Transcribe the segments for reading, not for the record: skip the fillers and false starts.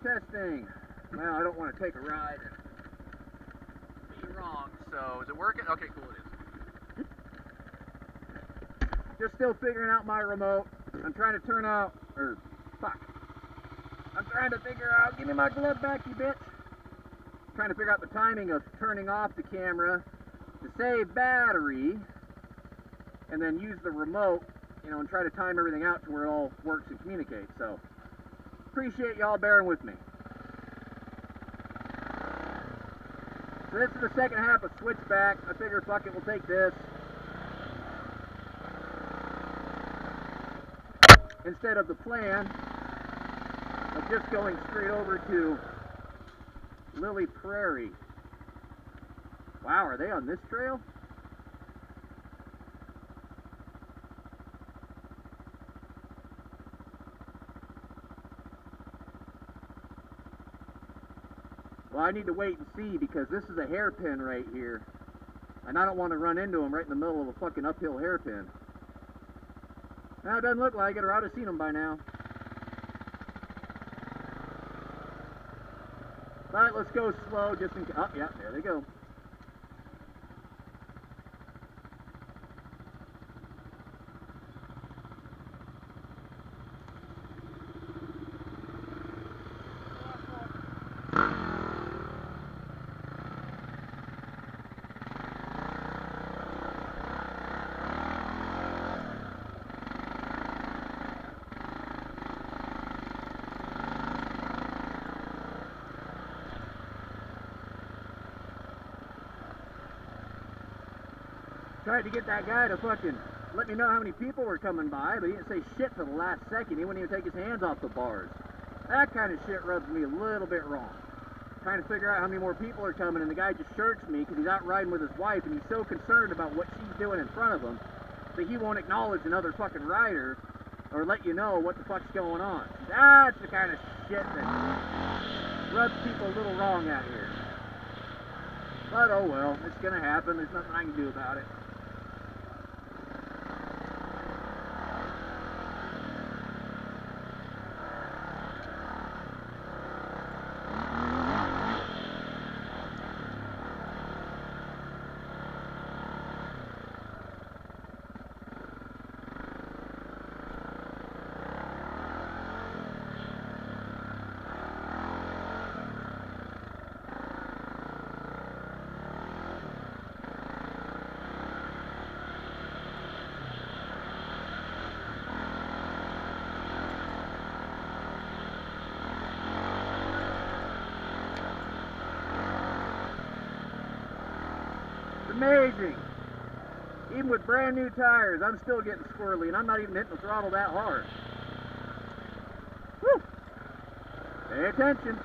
Testing. Well, I don't want to take a ride and be wrong, so is it working? Okay, cool, it is. Just still figuring out my remote. I'm trying to turn out, I'm trying to figure out, give me my glove back, you bitch. Trying to figure out the timing of turning off the camera to save battery, and then use the remote, you know, and try to time everything out to where it all works and communicates. So, appreciate y'all bearing with me. So this is the second half of Switchback. I figure, fuck it, we'll take this instead of the plan of just going straight over to Lily Prairie. Wow, are they on this trail? Well, I need to wait and see because this is a hairpin right here. And I don't want to run into them right in the middle of a fucking uphill hairpin. Now, it doesn't look like it, or I'd have seen them by now. But let's go slow just in case. Oh, yeah, there they go. Tried to get that guy to fucking let me know how many people were coming by, but he didn't say shit till the last second. He wouldn't even take his hands off the bars. That kind of shit rubs me a little bit wrong. Trying to figure out how many more people are coming, and the guy just shirks me because he's out riding with his wife, and he's so concerned about what she's doing in front of him that he won't acknowledge another fucking rider or let you know what the fuck's going on. That's the kind of shit that rubs people a little wrong out here. But oh well, it's gonna happen. There's nothing I can do about it. Amazing. Even with brand new tires, I'm still getting squirrely, and I'm not even hitting the throttle that hard. Whew. Pay attention.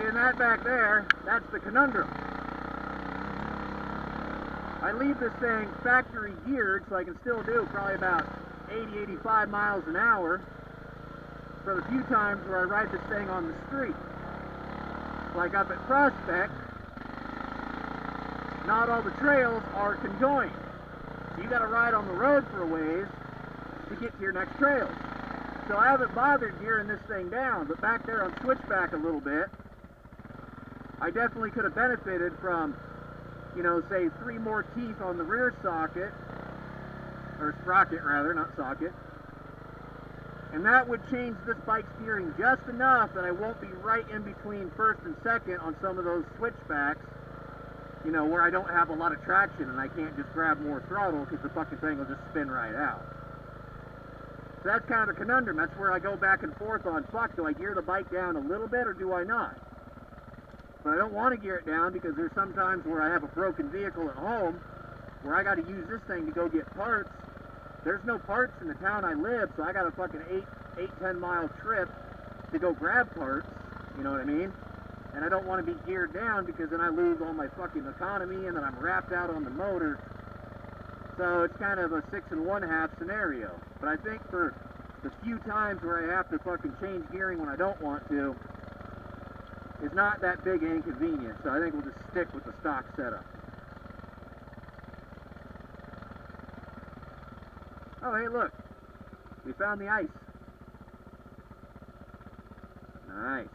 seeing that back there, that's the conundrum. I leave this thing factory geared so I can still do probably about 80, 85 miles an hour for the few times where I ride this thing on the street. Like up at Prospect, not all the trails are conjoined. So you gotta ride on the road for a ways to get to your next trails. So I haven't bothered gearing this thing down, but back there on Switchback a little bit, I definitely could have benefited from, you know, say 3 more teeth on the rear socket, or sprocket rather, not socket. And that would change this bike's steering just enough that I won't be right in between first and second on some of those switchbacks, you know, where I don't have a lot of traction and I can't just grab more throttle because the fucking thing will just spin right out. So that's kind of the conundrum. That's where I go back and forth on, fuck, do I gear the bike down a little bit or do I not? But I don't want to gear it down because there's some times where I have a broken vehicle at home where I got to use this thing to go get parts. There's no parts in the town I live, so I got a fucking 10 mile trip to go grab parts, you know what I mean? And I don't want to be geared down because then I lose all my fucking economy and then I'm wrapped out on the motor. So it's kind of a 6 1/2 scenario. But I think for the few times where I have to fucking change gearing when I don't want to, it's not that big an inconvenience. So I think we'll just stick with the stock setup. Oh, hey, look. We found the ice. Nice.